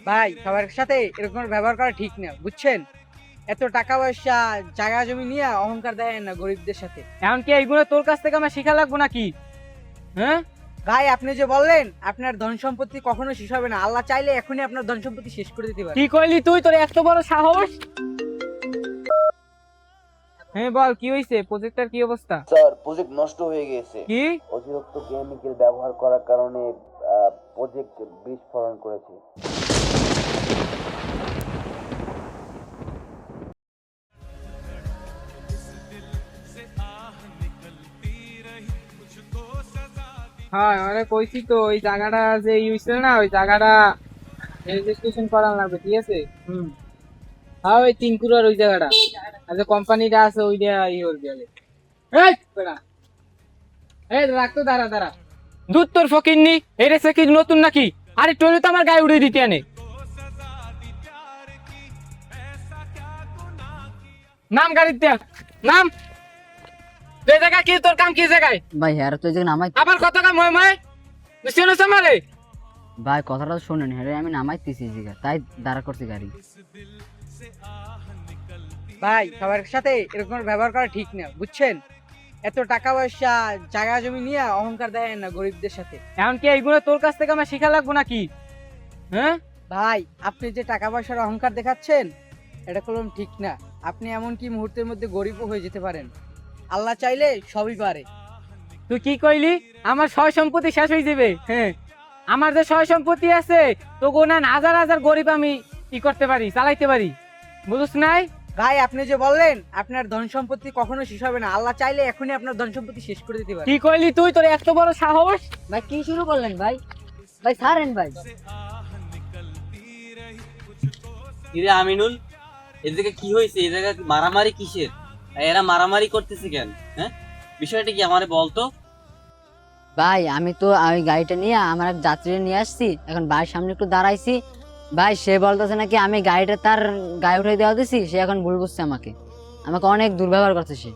ভাই সবার সাথে এরকম ব্যবহার করা ঠিক না, বুঝছেন? এত টাকা পয়সা জায়গা জমি নিয়ে অহংকার দেয় না গরিবদের সাথে। এমনকি এইগুলো তোর কাছ থেকে আমার শিখা লাগবো নাকি? হ্যাঁ, ভাই আপনি যে বললেন আপনার ধন সম্পত্তি কখনো শেষ হবে না, আল্লাহ চাইলে এখনই আপনার ধন সম্পত্তি শেষ করে দিতে পারে। কি কইলি তুই? তোর এত বড় সাহস! হ্যাঁ বল, কি হয়েছে? প্রজেক্টের কি অবস্থা? স্যার, প্রজেক্ট নষ্ট হয়ে গেছে। কি? অতিরিক্ত কেমিক্যাল ব্যবহার করার কারণে প্রজেক্ট বিস্ফোরণ করেছে। হ্যাঁ, আরে কইছি তো ওই জায়গাটা যে হইছিল না, ওই জায়গাটা রেজিস্ট্রেশন করা লাগবে, ঠিক আছে? হ্যাঁ, ওই তিনকুরার ওই জায়গাটা, আর যে কোম্পানিটা আছে ওইটা ওর গেলে। এই বেটা, এই রাখতো, দাঁড়া দাঁড়া। দুধ তোর ফকিরনি, এই রেসে কি নতুন নাকি? আরে তোরে তো আমার গায়ে উড়িয়ে দিতে আনে। নাম গাড়িতে, নাম। এই জায়গায় কি তোর কাম? কি জায়গায় ভাই হ্যাঁ তো এই জায়গায় নামাই। আবার কত কাম হয় মায়? বুঝছেন আমারে? ভাই কথাটা তো শোনেন, হ্যাঁ আমি নামাইতেছি এই জায়গা, তাই দাঁড়া করছি গাড়ি। ভাই সবার সাথে এরকম ব্যবহার করা ঠিক না, বুঝছেন? এত টাকা পয়সা জায়গা জমি নিয়ে অহংকার দেয় না গরিবদের সাথে। এমনকি এইগুলো তোর কাছ থেকে আমার শিখা লাগবো নাকি? হ্যাঁ, ভাই আপনি যে টাকা পয়সার অহংকার দেখাচ্ছেন এটা কলম ঠিক না। আপনি এমনকি মুহূর্তের মধ্যে গরিবও হয়ে যেতে পারেন, আল্লাহ চাইলে সবই পারে। তুই কি কইলি? আমার সয় সম্পত্তি শেষ হয়ে যাবে? হ্যাঁ, আমার যে সয় সম্পত্তি আছে তো গোনান হাজার হাজার গরিব আমি কি করতে পারি, চালাইতে পারি, বুঝছ নাই? ভাই আপনি যে বললেন আপনার ধন সম্পত্তি কখনো শেষ হবে না, আল্লাহ চাইলে এখনই আপনার ধন সম্পত্তি শেষ করে দিতে পারে। কি কইলি তুই? তোর এত বড় সাহস! ভাই কি শুরু করলেন ভাই? ভাই ছাড়েন ভাই। কিরে আমিনুল, এদিকে কি হয়েছে? এই জায়গায় মারামারি কিসের? আর এরা মারামারি করতেছে কেন? হ্যাঁ, বিষয়টা কি আমারে বলতো। ভাই আমি গাড়িটা নিয়ে আমার এক যাত্রী নিয়ে আসছি, এখন বাড়ির সামনে একটু দাঁড়াইছি। ভাই সে বলতেছে নাকি আমি গাড়িটা তার গায়ে উঠে দেওয়া দিছি, সে এখন ভুল বুঝছে, আমাকে আমাকে অনেক দুর্ব্যবহার করছে সে।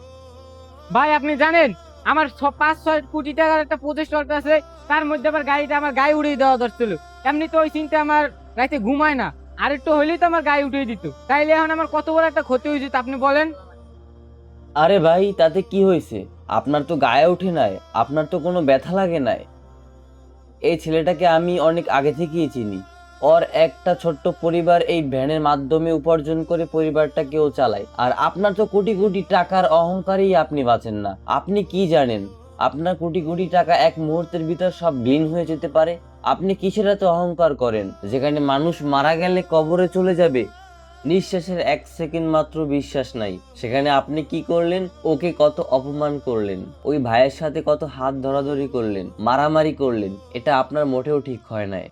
ভাই আপনি জানেন আমার 5-6 কোটি টাকার একটা প্রজেক্ট আছে, তার মধ্যে আবার গাড়িটা আমার গায়ে উড়িয়ে দেওয়া ধরছিল। এমনি তো ওই চিন্তা আমার রাতে ঘুমায় না, আর একটু হইলেই তো আমার গায়ে উঠিয়ে দিত। তাইলে এখন আমার কত বড় একটা ক্ষতি হয়েছে আপনি বলেন। আরে ভাই, তাতে কি হয়েছে? আপনার তো গায়ে ওঠে নাই, আপনার তো কোনো ব্যথা লাগে নাই। এই ছেলেটাকে আমি অনেক আগে থেকেই চিনি। ওর একটা ছোট্ট পরিবার এই ভ্যানের মাধ্যমে উপার্জন করে পরিবারটাকেও চালায়। আর আপনার তো কোটি কোটি টাকার অহংকারেই আপনি বাঁচেন না। আপনি কি জানেন আপনার কোটি কোটি টাকা এক মুহূর্তের ভিতর সব বিলীন হয়ে যেতে পারে? আপনি কিসের এত অহংকার করেন? যেখানে মানুষ মারা গেলে কবরে চলে যাবে, নিঃশ্বাসের 1 সেকেন্ড মাত্র বিশ্বাস নাই, সেখানে আপনি কি করলেন? ওকে কত অপমান করলেন, ওই ভাইয়ের সাথে কত হাত ধরাধরি করলেন, মারামারি করলেন। এটা আপনার মোটেও ঠিক হয় নাই।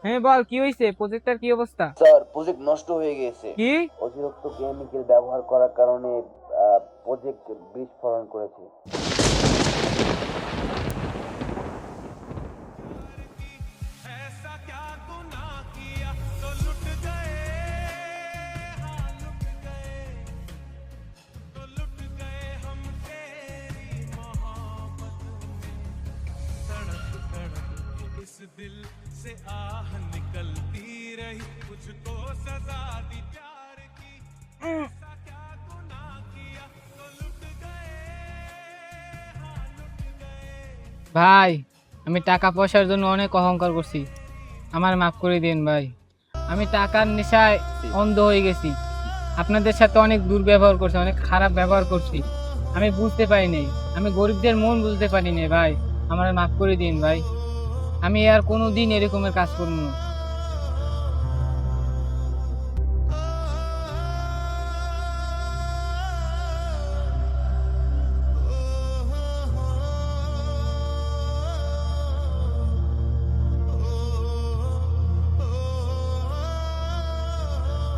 হ্যাঁ বল, কি হয়েছে? প্রজেক্টের কি অবস্থা? স্যার, প্রজেক্ট নষ্ট হয়ে গেছে। কি? অতিরিক্ত কেমিক্যাল ব্যবহার করার কারণে প্রজেক্ট বিস্ফোরণ করেছে। ভাই আমি টাকা পয়সার জন্য অনেক অহংকার করছি, আমার মাফ করে দিন ভাই। আমি টাকার নেশায় অন্ধ হয়ে গেছি, আপনাদের সাথে অনেক দুর্ব্যবহার করছি, অনেক খারাপ ব্যবহার করছি। আমি বুঝতে পারিনি, আমি গরিবদের মন বুঝতে পারিনি ভাই। আমার মাফ করে দিন ভাই, আমি আর কোনোদিন এরকমের কাজ করবো না।